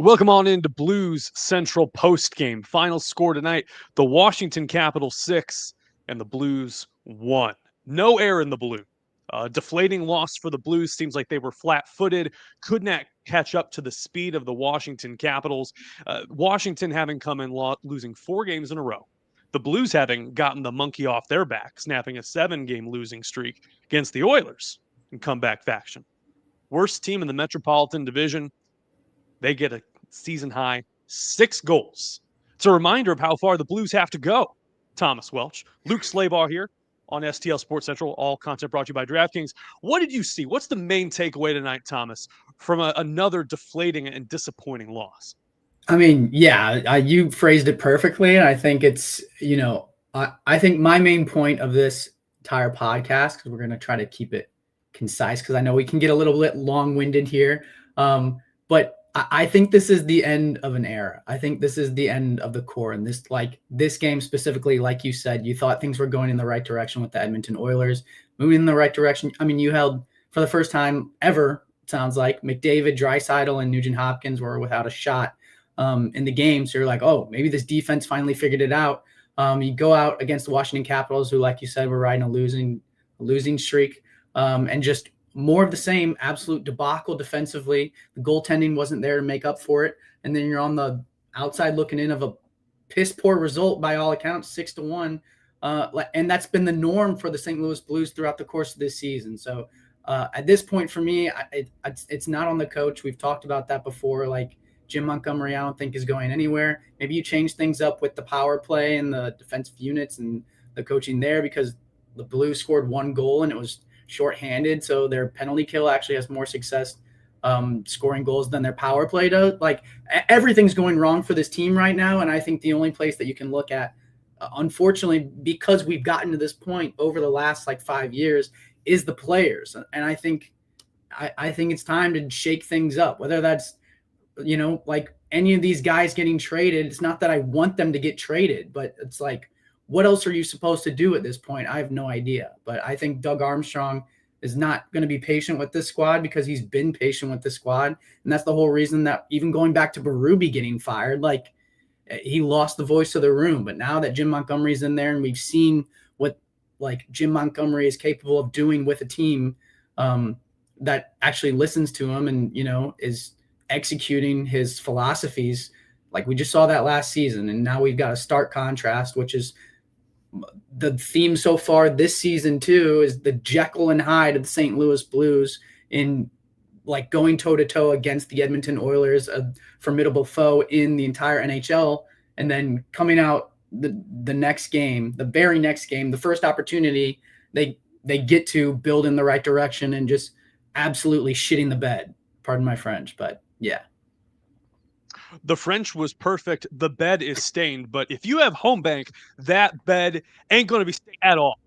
Welcome on into Blues Central Postgame. Final score tonight, the Washington Capitals 6 and the Blues 1. No air in the balloon. Deflating loss for the Blues. Seems like they were flat-footed, could not catch up to the speed of the Washington Capitals. Washington having come in losing 4 games in a row. The Blues having gotten the monkey off their back, snapping a 7-game losing streak against the Oilers in comeback fashion. Worst team in the Metropolitan Division. They get a season-high 6 goals. It's a reminder of how far the Blues have to go. Thomas Welch, Luke Slabaugh here on STL Sports Central. All content brought to you by DraftKings. What did you see? What's the main takeaway tonight, Thomas, from another deflating and disappointing loss? I mean, yeah, you phrased it perfectly. And I think it's, I think my main point of this entire podcast, because we're going to try to keep it concise, because I know we can get a little bit long-winded here. But I think this is the end of an era. I think this is the end of the core. And this game specifically, like you said, you thought things were going in the right direction with the Edmonton Oilers, moving in the right direction. I mean, you held, for the first time ever, it sounds like, McDavid, Draisaitl, and Nugent-Hopkins were without a shot in the game. So you're like, oh, maybe this defense finally figured it out. You go out against the Washington Capitals, who, like you said, were riding a losing streak, and just more of the same, absolute debacle defensively. The goaltending wasn't there to make up for it. And then you're on the outside looking in of a piss poor result by all accounts, 6-1. And that's been the norm for the St. Louis Blues throughout the course of this season. So at this point for me, it's not on the coach. We've talked about that before. Like Jim Montgomery, I don't think is going anywhere. Maybe you change things up with the power play and the defensive units and the coaching there, because the Blues scored 1 goal and it was shorthanded, so their penalty kill actually has more success scoring goals than their power play does. Like everything's going wrong for this team right now, and I think the only place that you can look at, unfortunately, because we've gotten to this point over the last 5 years, is the players. And I think it's time to shake things up. Whether that's any of these guys getting traded, it's not that I want them to get traded, but it's like, what else are you supposed to do at this point? I have no idea. But I think Doug Armstrong is not going to be patient with this squad, because he's been patient with this squad. And that's the whole reason that, even going back to Berube getting fired, he lost the voice of the room. But now that Jim Montgomery's in there, and we've seen what Jim Montgomery is capable of doing with a team that actually listens to him and, is executing his philosophies. Like we just saw that last season. And now we've got a stark contrast, which is the theme so far this season too, is the Jekyll and Hyde of the St. Louis Blues in going toe-to-toe against the Edmonton Oilers, a formidable foe in the entire NHL, and then coming out the next game, the very next game, the first opportunity they get to build in the right direction and just absolutely shitting the bed. Pardon my French, but yeah. The French was perfect. The bed is stained, but if you have home bank, that bed ain't going to be stained at all.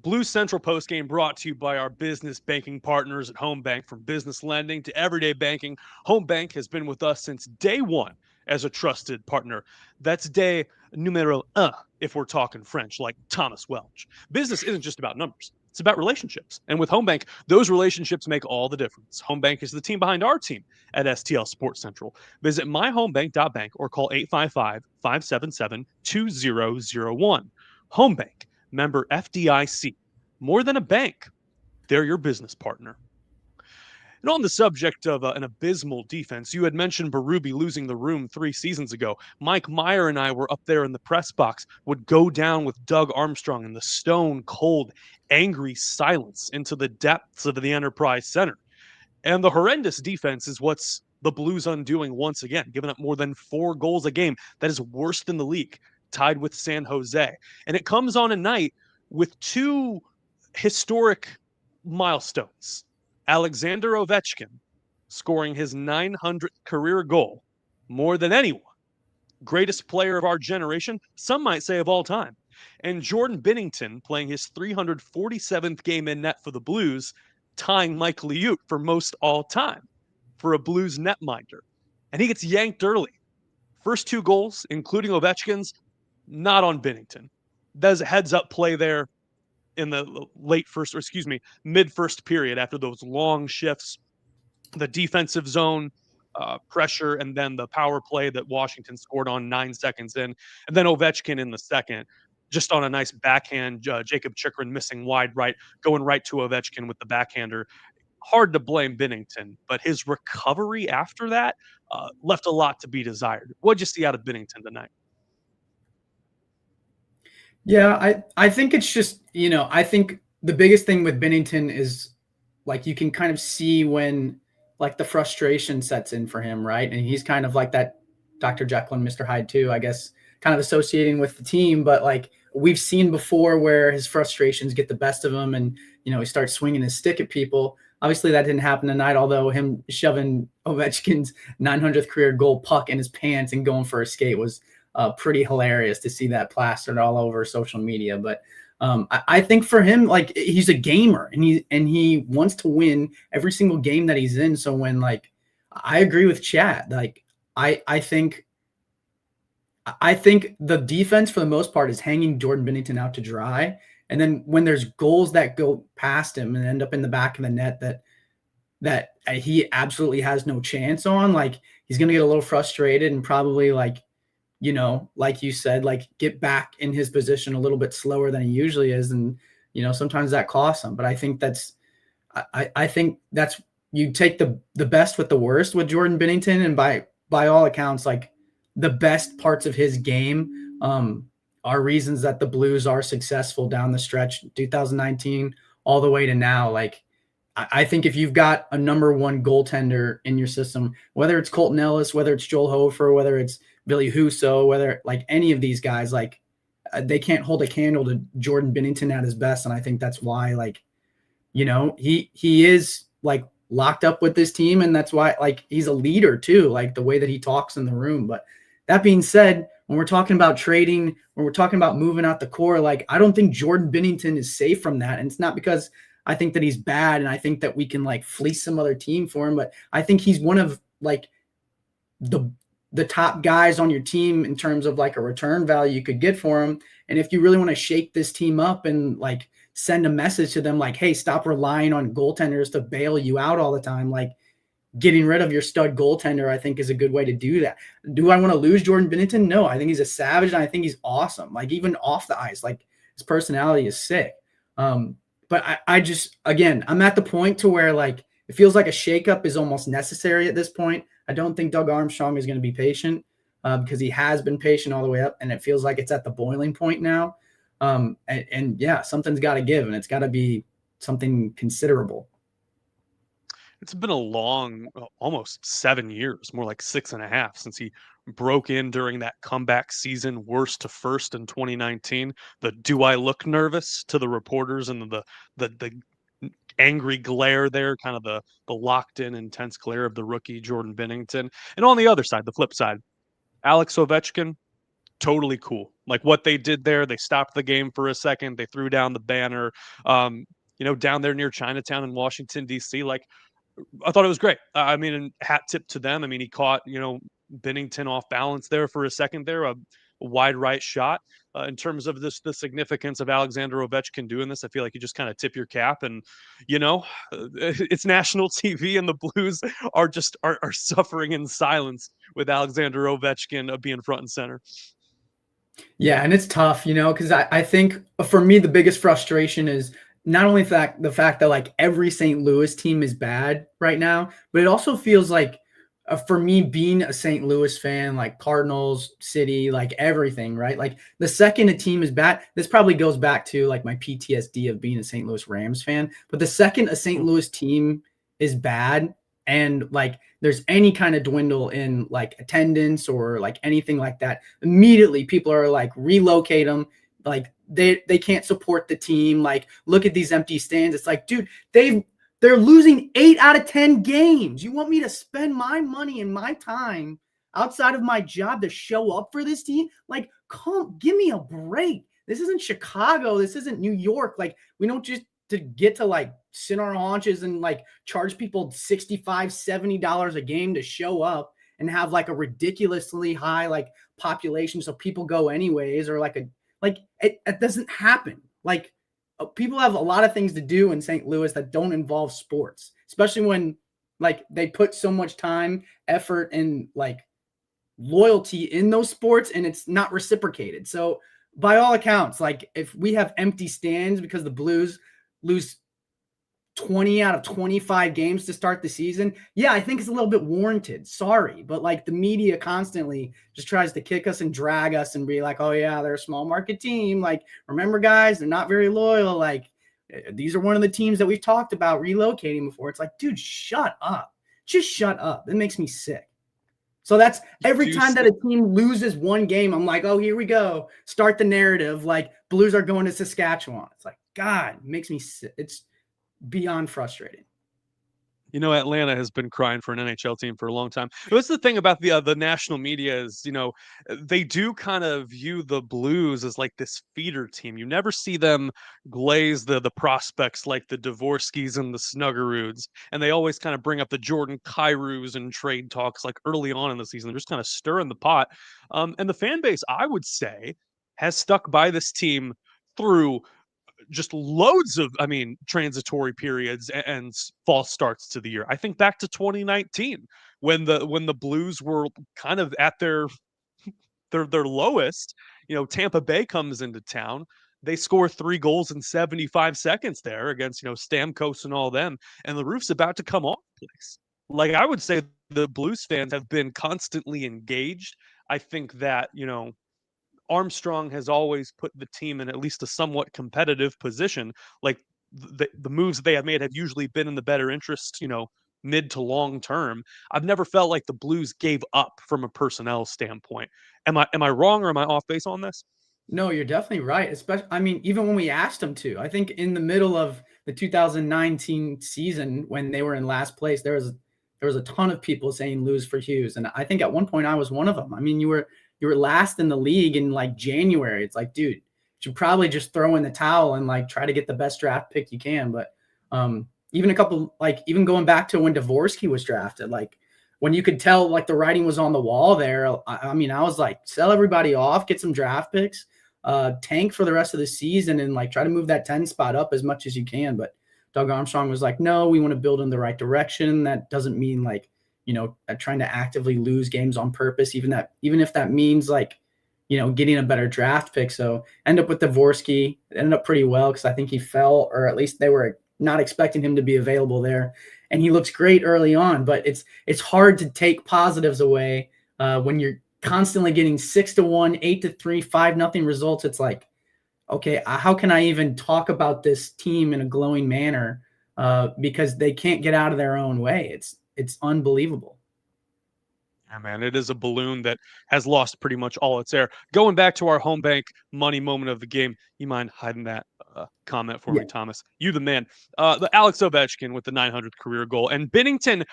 Blues Central Postgame brought to you by our business banking partners at Home Bank. From business lending to everyday banking, Home Bank has been with us since day one as a trusted partner. That's day numero un, if we're talking French, like Thomas Welch. Business isn't just about numbers. It's about relationships. And with Home Bank, those relationships make all the difference. Home Bank is the team behind our team at STL Sports Central. Visit myhomebank.bank or call 855-577-2001. Home Bank, member FDIC. More than a bank, they're your business partner. And on the subject of an abysmal defense, you had mentioned Berube losing the room 3 seasons ago. Mike Meyer and I were up there in the press box, would go down with Doug Armstrong in the stone cold, angry silence into the depths of the Enterprise Center. And the horrendous defense is what's the Blues undoing once again, giving up more than 4 goals a game. That is worst in the league, tied with San Jose. And it comes on a night with 2 historic milestones. Alexander Ovechkin scoring his 900th career goal, more than anyone. Greatest player of our generation, some might say of all time. And Jordan Binnington playing his 347th game in net for the Blues, tying Mike Liut for most all time for a Blues netminder. And he gets yanked early. First 2 goals, including Ovechkin's, not on Binnington. There's a heads-up play there in the mid first period after those long shifts. The defensive zone pressure, and then the power play that Washington scored on 9 seconds in, and then Ovechkin in the second, just on a nice backhand. Jacob Chikrin missing wide right, going right to Ovechkin with the backhander. Hard to blame Binnington, but his recovery after that left a lot to be desired. What'd you see out of Binnington tonight? Yeah, I think it's just, I think the biggest thing with Binnington is like you can kind of see when like the frustration sets in for him, right? And he's kind of like that Dr. Jekyll and Mr. Hyde too, I guess, kind of associating with the team. But like we've seen before where his frustrations get the best of him and, he starts swinging his stick at people. Obviously that didn't happen tonight, although him shoving Ovechkin's 900th career goal puck in his pants and going for a skate was pretty hilarious to see that plastered all over social media. But I think for him, like he's a gamer and he wants to win every single game that he's in. So when like I agree with Chad, like I think the defense for the most part is hanging Jordan Binnington out to dry. And then when there's goals that go past him and end up in the back of the net that he absolutely has no chance on, like he's gonna get a little frustrated and probably like like you said, like get back in his position a little bit slower than he usually is. And, sometimes that costs him. But I think I think that's, you take the best with the worst with Jordan Binnington. And by all accounts, like the best parts of his game are reasons that the Blues are successful down the stretch, 2019, all the way to now. Like, I think if you've got a number one goaltender in your system, whether it's Colton Ellis, whether it's Joel Hofer, whether it's Billy Husso, whether like any of these guys, like they can't hold a candle to Jordan Binnington at his best. And I think that's why, like, he is like locked up with this team. And that's why, like, he's a leader too, like the way that he talks in the room. But that being said, when we're talking about trading, when we're talking about moving out the core, like, I don't think Jordan Binnington is safe from that. And it's not because I think that he's bad and I think that we can like fleece some other team for him, but I think he's one of like the top guys on your team in terms of like a return value you could get for him. And if you really want to shake this team up and like send a message to them, like, hey, stop relying on goaltenders to bail you out all the time. Like getting rid of your stud goaltender, I think is a good way to do that. Do I want to lose Jordan Binnington? No, I think he's a savage. And I think he's awesome. Like even off the ice, like his personality is sick. But I just, again, I'm at the point to where like, it feels like a shakeup is almost necessary at this point. I don't think Doug Armstrong is going to be patient because he has been patient all the way up, and it feels like it's at the boiling point now. And yeah, something's got to give, and it's got to be something considerable. It's been a long, almost 7 years, more like 6.5, since he broke in during that comeback season, worst to first in 2019. The "Do I look nervous?" to the reporters, and the angry glare there, kind of the locked in, intense glare of the rookie Jordan Binnington. And on the other side, the flip side, Alex Ovechkin, totally cool. Like what they did there, they stopped the game for a second, they threw down the banner, down there near Chinatown in Washington, D.C. Like, I thought it was great. I mean, and hat tip to them. I mean, he caught, Binnington off balance there for a second there, a wide right shot. In terms of the significance of Alexander Ovechkin doing this, I feel like you just kind of tip your cap, and it's national TV, and the Blues are suffering in silence with Alexander Ovechkin being front and center. Yeah, and it's tough, because I think for me the biggest frustration is not only the fact that like every St. Louis team is bad right now, but it also feels like for me being a St. Louis fan, like Cardinals, City, like everything, right? Like the second a team is bad, this probably goes back to like my PTSD of being a St. Louis Rams fan. But the second a St. Louis team is bad and like there's any kind of dwindle in like attendance or like anything like that, immediately people are like relocate them. Like they can't support the team. Like look at these empty stands. It's like, dude, they're losing 8 out of 10 games. You want me to spend my money and my time outside of my job to show up for this team? Like, give me a break. This isn't Chicago. This isn't New York. Like, we don't just to get to like sit on our haunches and like charge people $65, $70 a game to show up and have like a ridiculously high like population so people go anyways, or like it doesn't happen. Like, people have a lot of things to do in St. Louis that don't involve sports, especially when Like they put so much time, effort, and like loyalty in those sports, and it's not reciprocated. So by all accounts, like if we have empty stands because the Blues lose 20 out of 25 games to start the season, yeah, I think it's a little bit warranted. Sorry. But like the media constantly just tries to kick us and drag us and be like, oh, yeah, they're a small market team. Like, remember, guys, they're not very loyal. Like, these are one of the teams that we've talked about relocating before. It's like, dude, shut up. Just shut up. It makes me sick. So that's every time that a team loses one game, I'm like, oh, here we go. Start the narrative. Like, Blues are going to Saskatchewan. It's like, God, it makes me sick. It's beyond frustrating. You know, Atlanta has been crying for an NHL team for a long time. What's the thing about the national media is, you know, they do kind of view the Blues as like this feeder team. You never see them glaze the prospects like the Dvorskys and the Snuggeroods, and they always kind of bring up the Jordan Kyrous and trade talks like early on in the season. They're just kind of stirring the pot. And the fan base, I would say, has stuck by this team through just loads of, I mean, transitory periods and false starts to the year. I think back to 2019 when the Blues were kind of at their lowest. You know, Tampa Bay comes into town. They score 3 goals in 75 seconds there against, you know, Stamkos and all them, and the roof's about to come off the place. Like, I would say the Blues fans have been constantly engaged. I think that, you know, Armstrong has always put the team in at least a somewhat competitive position. Like the moves they have made have usually been in the better interest, you know, mid to long term. I've never felt like the Blues gave up from a personnel standpoint. Am I wrong or am I off base on this? No, you're definitely right. Especially, I mean, even when we asked them to, I think in the middle of the 2019 season when they were in last place, there was a ton of people saying lose for Hughes, and I think at one point I was one of them. I mean, you were last in the league in like January. It's like, dude, you should probably just throw in the towel and like try to get the best draft pick you can. But even a couple, like even going back to when Dvorsky was drafted, like when you could tell like the writing was on the wall there. I mean, I was like, sell everybody off, get some draft picks, tank for the rest of the season, and like try to move that 10 spot up as much as you can. But Doug Armstrong was like, no, we want to build in the right direction. That doesn't mean like, you know, trying to actively lose games on purpose, even if that means like, you know, getting a better draft pick. So end up with Dvorsky, ended up pretty well because I think he fell, or at least they were not expecting him to be available there. And he looks great early on, but it's hard to take positives away when you're constantly getting 6-1, 8-3, 5-0 results. It's like, okay, how can I even talk about this team in a glowing manner because they can't get out of their own way? It's unbelievable. Yeah, man, it is a balloon that has lost pretty much all its air. Going back to our home bank money moment of the game, you mind hiding that comment for Yeah. me, Thomas? You the man. The Alex Ovechkin with the 900th career goal, and Binnington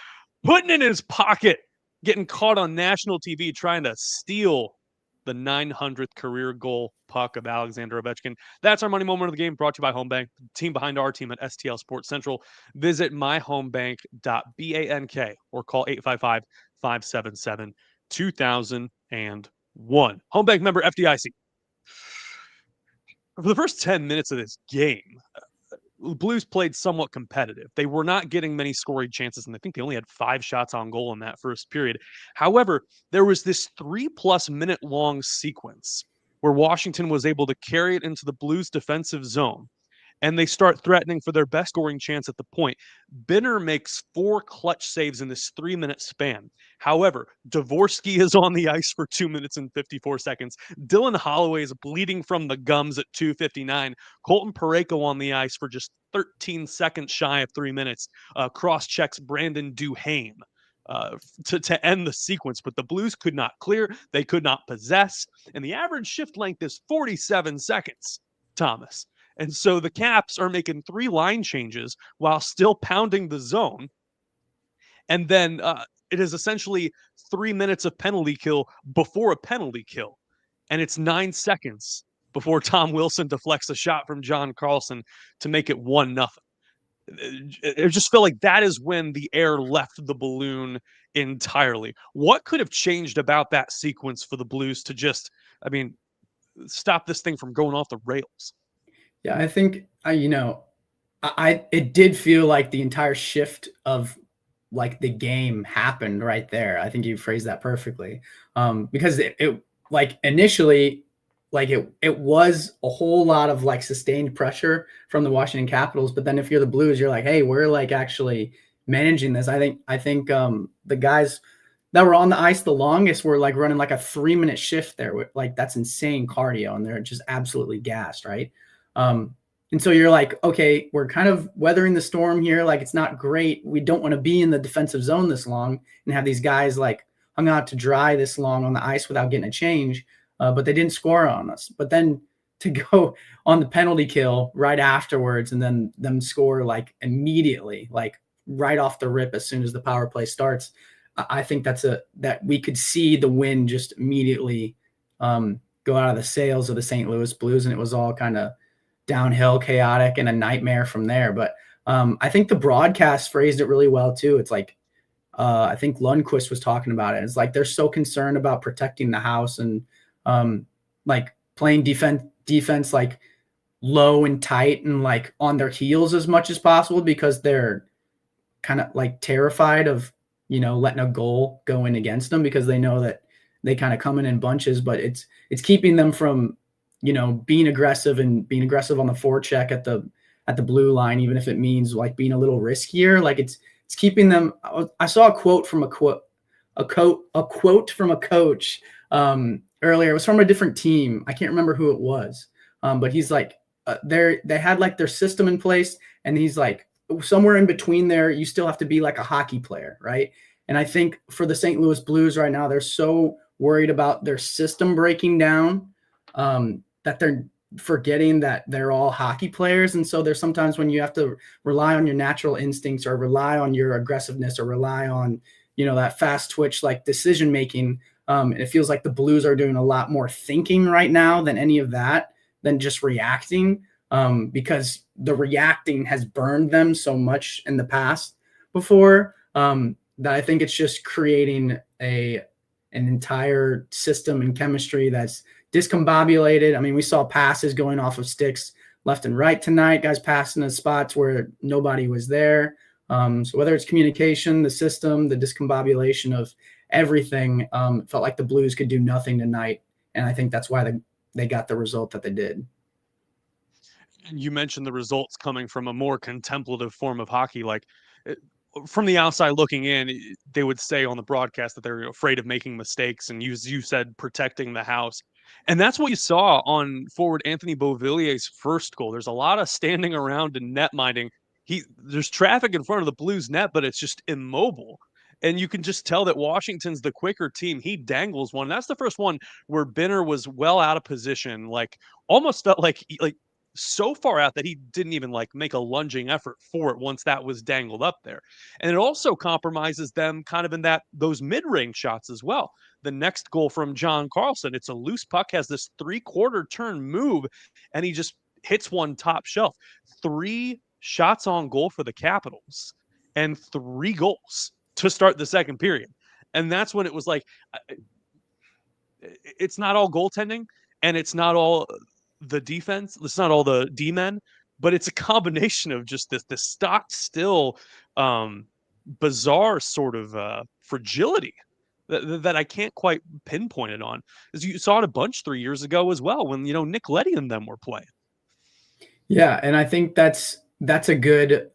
putting it in his pocket, getting caught on national TV trying to steal the 900th career goal puck of Alexander Ovechkin. That's our money moment of the game, brought to you by Homebank, team behind our team at STL Sports Central. Visit myhomebank.bank or call 855-577-2001. Homebank member FDIC. For the first 10 minutes of this game, the Blues played somewhat competitive. They were not getting many scoring chances, and I think they only had 5 shots on goal in that first period. However, there was this 3+ minute long sequence where Washington was able to carry it into the Blues defensive zone, and they start threatening for their best scoring chance at the point. Binner makes 4 clutch saves in this 3-minute span. However, Dvorsky is on the ice for 2 minutes and 54 seconds. Dylan Holloway is bleeding from the gums at 2:59. Colton Parayko on the ice for just 13 seconds shy of 3 minutes. Cross checks Brandon Duhaime to end the sequence, but the Blues could not clear. They could not possess, and the average shift length is 47 seconds, Thomas. And so the Caps are making 3 line changes while still pounding the zone. And then it is essentially 3 minutes of penalty kill before a penalty kill. And it's 9 seconds before Tom Wilson deflects a shot from John Carlson to make it 1-0. I just feel like that is when the air left the balloon entirely. What could have changed about that sequence for the Blues to just, I mean, stop this thing from going off the rails? Yeah, I think it did feel like the entire shift of like the game happened right there. I think you phrased that perfectly. Because it like initially, like it was a whole lot of like sustained pressure from the Washington Capitals. But then if you're the Blues, you're like, hey, we're like actually managing this. I think the guys that were on the ice the longest were like running like a 3-minute shift there. Like that's insane cardio, and they're just absolutely gassed, right? And so you're like, okay, we're kind of weathering the storm here. Like it's not great. We don't want to be in the defensive zone this long and have these guys like hung out to dry this long on the ice without getting a change. But they didn't score on us. But then to go on the penalty kill right afterwards and then them score like immediately, like right off the rip as soon as the power play starts, I think that we could see the wind just immediately go out of the sails of the St. Louis Blues, and it was all kind of downhill, chaotic, and a nightmare from there. But I think the broadcast phrased it really well too. It's like I think Lundqvist was talking about it. It's like they're so concerned about protecting the house and like playing defense like low and tight and like on their heels as much as possible because they're kind of like terrified of, letting a goal go in against them because they know that they kind of come in bunches, but it's keeping them from, being aggressive on the forecheck at the blue line, even if it means like being a little riskier. Like it's keeping them. I saw a quote from a quote from a coach earlier. It was from a different team. I can't remember who it was. But he's like, they had like their system in place, and he's like, somewhere in between there, you still have to be like a hockey player, right? And I think for the St. Louis Blues right now, they're so worried about their system breaking down that they're forgetting that they're all hockey players. And so there's sometimes when you have to rely on your natural instincts or rely on your aggressiveness or rely on, that fast twitch like decision making. And it feels like the Blues are doing a lot more thinking right now than any of that, than just reacting. Because the reacting has burned them so much in the past before that I think it's just creating an entire system and chemistry that's discombobulated. I mean, we saw passes going off of sticks left and right tonight, guys passing in spots where nobody was there. So whether it's communication, the system, the discombobulation of everything, it felt like the Blues could do nothing tonight. And I think that's why they got the result that they did. You mentioned the results coming from a more contemplative form of hockey. Like from the outside looking in, they would say on the broadcast that they're afraid of making mistakes, and you said protecting the house. And that's what you saw on forward Anthony Beauvillier's first goal. There's a lot of standing around and net minding. There's traffic in front of the Blues net, but it's just immobile. And you can just tell that Washington's the quicker team. He dangles one. That's the first one where Benner was well out of position, like almost like so far out that he didn't even like make a lunging effort for it once that was dangled up there. And it also compromises them kind of in those mid-range shots as well. The next goal from John Carlson, it's a loose puck, has this 3/4 turn move, and he just hits one top shelf. 3 shots on goal for the Capitals and 3 goals to start the second period. And that's when it was like, it's not all goaltending and it's not all the defense. It's not all the D-men, but it's a combination of just this stock still bizarre sort of fragility that I can't quite pinpoint it on. As you saw it a bunch 3 years ago as well, when Nick Leddy and them were playing. Yeah, and I think that's a good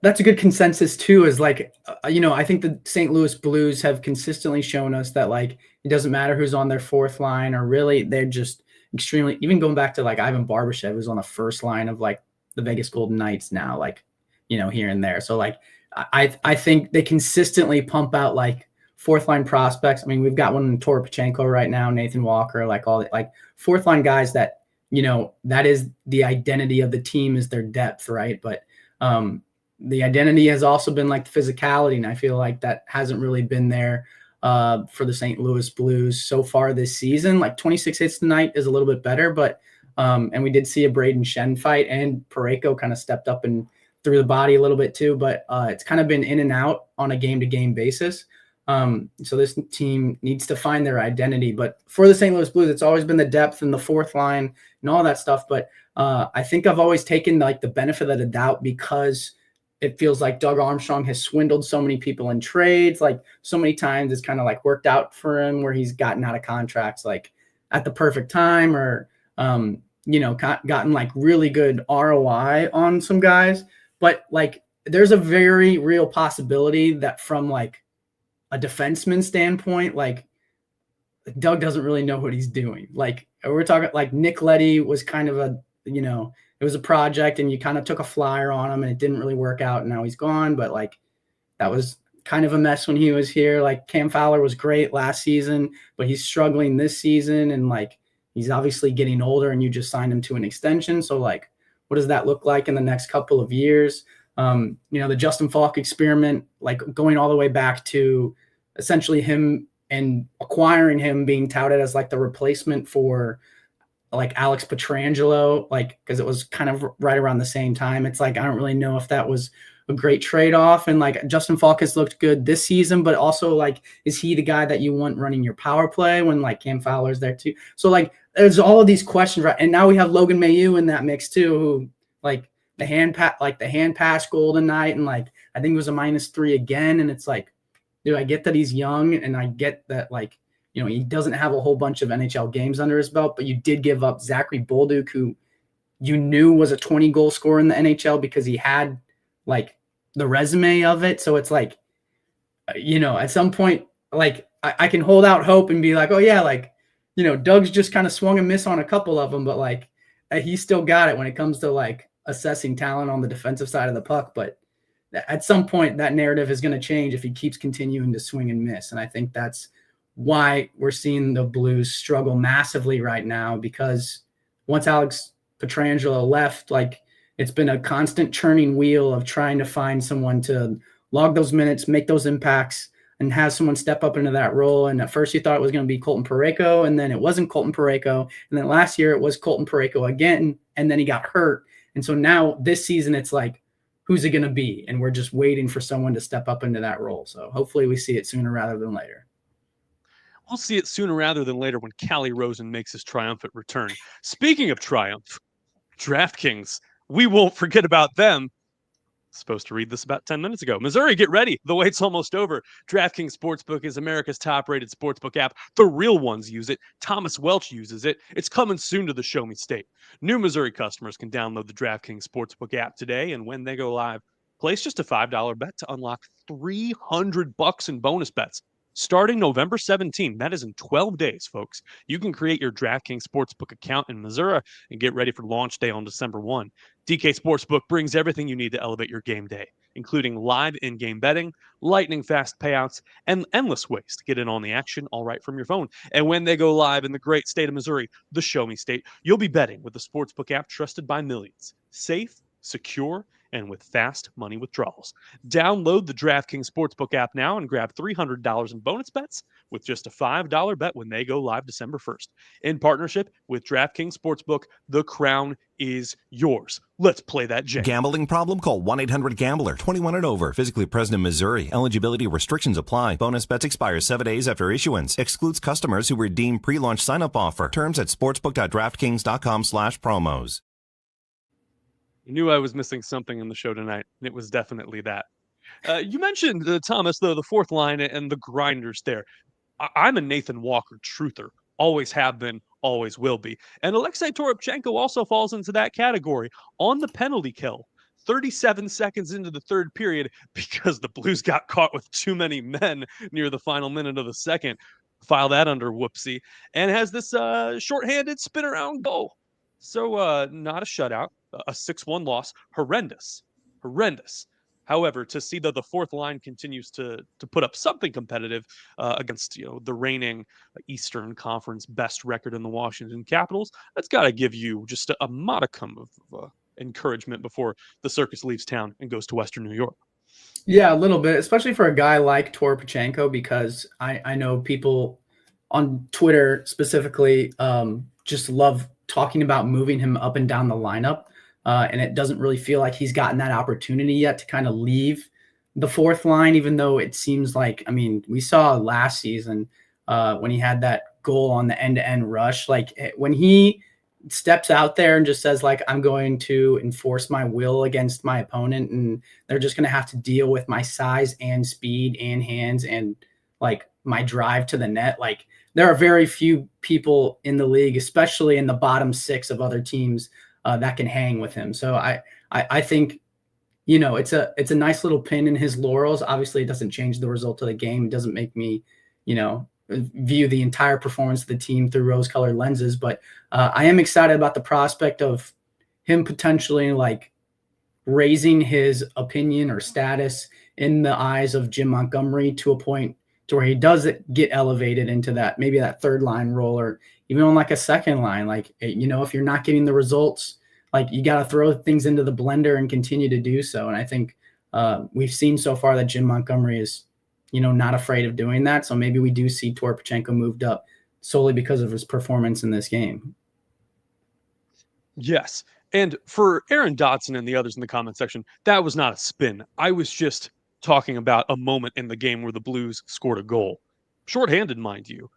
that's a good consensus too. Is like I think the St. Louis Blues have consistently shown us that like it doesn't matter who's on their fourth line, or really they're just extremely, even going back to like Ivan Barbashev, who's on the first line of like the Vegas Golden Knights now, like here and there. So like I think they consistently pump out like fourth line prospects. I mean, we've got one in Toropchenko right now, Nathan Walker, like all like fourth line guys that that is the identity of the team, is their depth, right? But the identity has also been like the physicality, and I feel like that hasn't really been there for the St. Louis Blues so far this season. Like 26 hits tonight is a little bit better, but and we did see a Braden Shen fight, and Parayko kind of stepped up and threw the body a little bit too, but it's kind of been in and out on a game-to-game basis. So this team needs to find their identity. But for the St. Louis Blues, it's always been the depth and the fourth line and all that stuff. But I think I've always taken like the benefit of the doubt, because it feels like Doug Armstrong has swindled so many people in trades. Like so many times it's kind of like worked out for him where he's gotten out of contracts like at the perfect time or, gotten like really good ROI on some guys. But like there's a very real possibility that from like a defenseman standpoint, like Doug doesn't really know what he's doing. Like we're talking like Nick Leddy was kind of it was a project and you kind of took a flyer on him and it didn't really work out and now he's gone. But like that was kind of a mess when he was here. Like Cam Fowler was great last season, but he's struggling this season. And like, he's obviously getting older and you just signed him to an extension. So like, what does that look like in the next couple of years? The Justin Falk experiment, like going all the way back to essentially him and acquiring him being touted as like the replacement for like Alex Pietrangelo, like, because it was kind of right around the same time. It's like, I don't really know if that was a great trade-off. And like Justin Falk has looked good this season, but also like, is he the guy that you want running your power play when like Cam Fowler's there too? So like, there's all of these questions, right? And now we have Logan Mailloux in that mix too, who like the hand pass golden night. And like, I think it was a -3 again. And it's like, dude, I get that he's young and I get that like, he doesn't have a whole bunch of NHL games under his belt, but you did give up Zachary Bolduc, who you knew was a 20-goal scorer in the NHL because he had like the resume of it. So it's like, at some point, like I can hold out hope and be like, oh yeah, like, Doug's just kind of swung and miss on a couple of them, but like he still got it when it comes to like assessing talent on the defensive side of the puck. But at some point that narrative is going to change if he keeps continuing to swing and miss. And I think that's why we're seeing the Blues struggle massively right now, because once Alex Pietrangelo left, like it's been a constant churning wheel of trying to find someone to log those minutes, make those impacts, and have someone step up into that role. And at first you thought it was going to be Colton Parayko, and then it wasn't Colton Parayko. And then last year it was Colton Parayko again, and then he got hurt. And so now this season it's like, who's it going to be? And we're just waiting for someone to step up into that role. So hopefully we see it sooner rather than later. We'll see it sooner rather than later when Callie Rosen makes his triumphant return. Speaking of triumph, DraftKings, we won't forget about them. Supposed to read this about 10 minutes ago. Missouri, get ready. The wait's almost over. DraftKings Sportsbook is America's top-rated sportsbook app. The real ones use it. Thomas Welch uses it. It's coming soon to the Show Me State. New Missouri customers can download the DraftKings Sportsbook app today, and when they go live, place just a $5 bet to unlock $300 in bonus bets. Starting November 17, that is in 12 days, folks. You can create your DraftKings Sportsbook account in Missouri and get ready for launch day on December 1. DK Sportsbook brings everything you need to elevate your game day, including live in-game betting, lightning-fast payouts, and endless ways to get in on the action all right from your phone. And when they go live in the great state of Missouri, the Show Me State, you'll be betting with the Sportsbook app trusted by millions. Safe, secure, and with fast money withdrawals. Download the DraftKings Sportsbook app now and grab $300 in bonus bets with just a $5 bet when they go live December 1st. In partnership with DraftKings Sportsbook, the crown is yours. Let's play that jam. Gambling problem? Call 1-800-GAMBLER. 21 and over. Physically present in Missouri. Eligibility restrictions apply. Bonus bets expire 7 days after issuance. Excludes customers who redeem pre-launch sign-up offer. Terms at sportsbook.draftkings.com/promos. I knew I was missing something in the show tonight, and it was definitely that. You mentioned, Thomas, the fourth line and the grinders there. I'm a Nathan Walker truther. Always have been, always will be. And Alexei Toropchenko also falls into that category. On the penalty kill, 37 seconds into the third period, because the Blues got caught with too many men near the final minute of the second. File that under whoopsie. And has this shorthanded spin around goal. So not a shutout. A 6-1 loss, horrendous. However, to see that the fourth line continues to put up something competitive against the reigning Eastern Conference best record in the Washington Capitals, that's got to give you just a modicum of encouragement before the circus leaves town and goes to Western New York. Yeah, a little bit, especially for a guy like Toropchenko, because I know people on Twitter specifically just love talking about moving him up and down the lineup. And it doesn't really feel like he's gotten that opportunity yet to kind of leave the fourth line, even though it seems like, I mean, we saw last season when he had that goal on the end-to-end rush, like when he steps out there and just says like, I'm going to enforce my will against my opponent, and they're just going to have to deal with my size and speed and hands and like my drive to the net. Like there are very few people in the league, especially in the bottom 6 of other teams, that can hang with him. So I think, you know, it's a nice little pin in his laurels. Obviously it doesn't change the result of the game. It doesn't make me, you know, view the entire performance of the team through rose-colored lenses, but I am excited about the prospect of him potentially like raising his opinion or status in the eyes of Jim Montgomery to a point to where he does get elevated into that, maybe that third line role, or even on like a second line. Like, you know, if you're not getting the results, like you got to throw things into the blender and continue to do so. And I think we've seen so far that Jim Montgomery is, you know, not afraid of doing that. So maybe we do see Toropchenko moved up solely because of his performance in this game. Yes. And for Aaron Dotson and the others in the comment section, that was not a spin. I was just talking about a moment in the game where the Blues scored a goal. Shorthanded, mind you.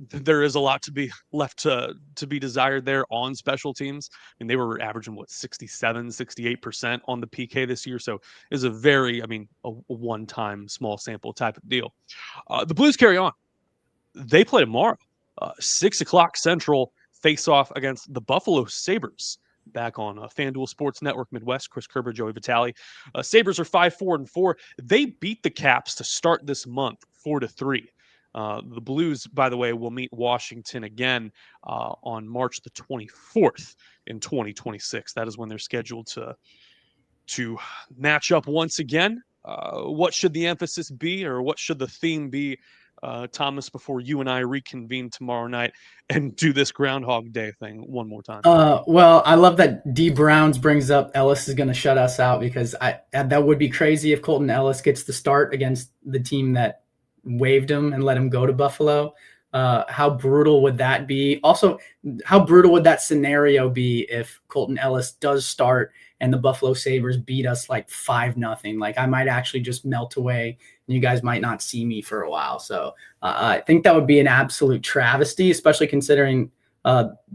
There is a lot to be left to be desired there on special teams. I mean, they were averaging 67, 68% on the PK this year. So it's a very, a one-time small sample type of deal. The Blues carry on. They play tomorrow, 6 o'clock Central, face-off against the Buffalo Sabres. Back on FanDuel Sports Network Midwest, Chris Kerber, Joey Vitale. Sabres are 5-4-4. They beat the Caps to start this month 4-3. The Blues, by the way, will meet Washington again on March the 24th in 2026. That is when they're scheduled to match up once again. What should the emphasis be, or what should the theme be, Thomas, before you and I reconvene tomorrow night and do this Groundhog Day thing one more time? Well, I love that D Browns brings up Ellis is going to shut us out, because that would be crazy if Colton Ellis gets the start against the team that waived him and let him go to Buffalo. How brutal would that be? Also, how brutal would that scenario be if Colton Ellis does start and the Buffalo Sabres beat us like 5-0? Like I might actually just melt away and you guys might not see me for a while. So I think that would be an absolute travesty, especially considering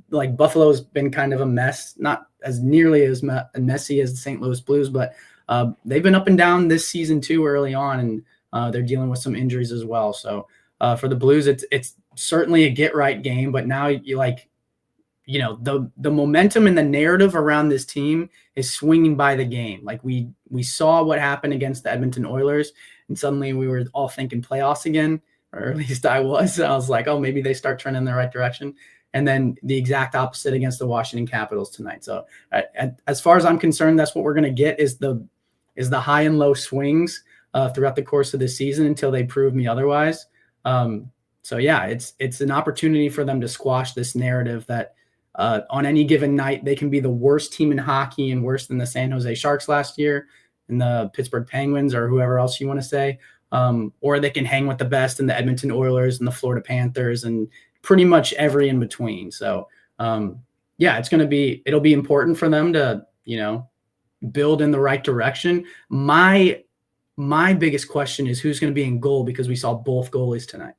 like Buffalo's been kind of a mess, not as nearly as messy as the St. Louis Blues, but they've been up and down this season too early on, and they're dealing with some injuries as well. So for the Blues, it's certainly a get right game, but now the momentum and the narrative around this team is swinging by the game. Like we saw what happened against the Edmonton Oilers, and suddenly we were all thinking playoffs again, or at least I was. I was like, oh, maybe they start trending in the right direction. And then the exact opposite against the Washington Capitals tonight. So as far as I'm concerned, that's what we're going to get is the high and low swings throughout the course of the season until they prove me otherwise. So yeah, it's an opportunity for them to squash this narrative that on any given night, they can be the worst team in hockey and worse than the San Jose Sharks last year and the Pittsburgh Penguins or whoever else you want to say. Or they can hang with the best in the Edmonton Oilers and the Florida Panthers and pretty much every in between. So yeah, it'll be important for them to, build in the right direction. My biggest question is who's going to be in goal, because we saw both goalies tonight.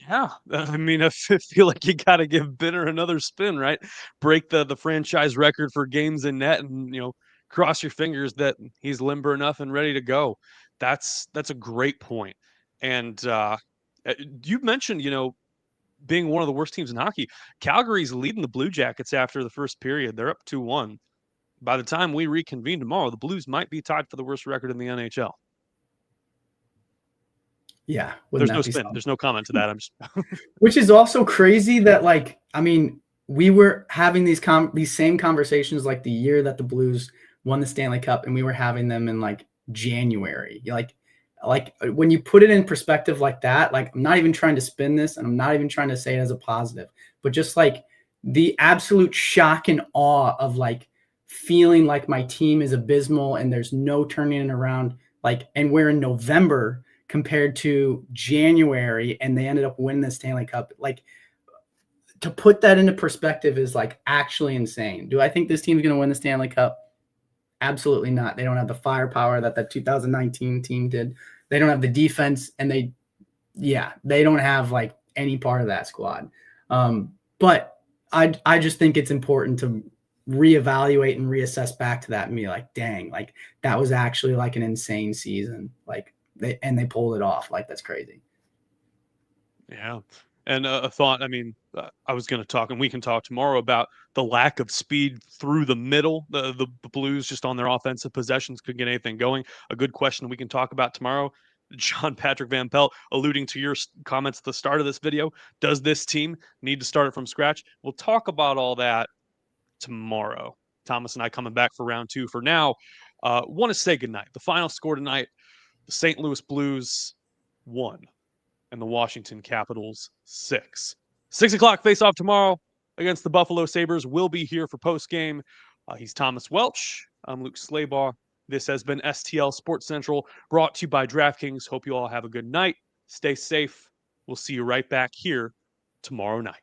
Yeah, I feel like you got to give Binner another spin, right? Break the franchise record for games in net, and cross your fingers that he's limber enough and ready to go. That's a great point. And you mentioned, being one of the worst teams in hockey. Calgary's leading the Blue Jackets after the first period. They're up 2-1. By the time we reconvene tomorrow, the Blues might be tied for the worst record in the NHL. Yeah. There's no spin. There's no comment to that. I'm just Which is also crazy that we were having these same conversations like the year that the Blues won the Stanley Cup, and we were having them in like January. Like when you put it in perspective like that, like I'm not even trying to spin this and I'm not even trying to say it as a positive, but just like the absolute shock and awe of like feeling like my team is abysmal and there's no turning it around. Like, and we're in November compared to January and they ended up winning the Stanley Cup. Like, to put that into perspective is like actually insane. Do I think this team is going to win the Stanley Cup? Absolutely not. They don't have the firepower that the 2019 team did. They don't have the defense, and they don't have like any part of that squad. But I just think it's important to reevaluate and reassess back to that and be like, dang, like that was actually like an insane season. Like they pulled it off. Like that's crazy. Yeah. And a thought, I mean, I was going to talk, and we can talk tomorrow about the lack of speed through the middle. The Blues just on their offensive possessions could get anything going. A good question we can talk about tomorrow. John Patrick Van Pelt alluding to your comments at the start of this video. Does this team need to start it from scratch? We'll talk about all that tomorrow. Thomas and I coming back for round 2. For now, want to say goodnight. The final score tonight, the St. Louis Blues 1 and the Washington Capitals 6. 6 o'clock face-off tomorrow against the Buffalo Sabres. We'll be here for post-game. He's Thomas Welch. I'm Luke Slabaugh. This has been STL Sports Central, brought to you by DraftKings. Hope you all have a good night. Stay safe. We'll see you right back here tomorrow night.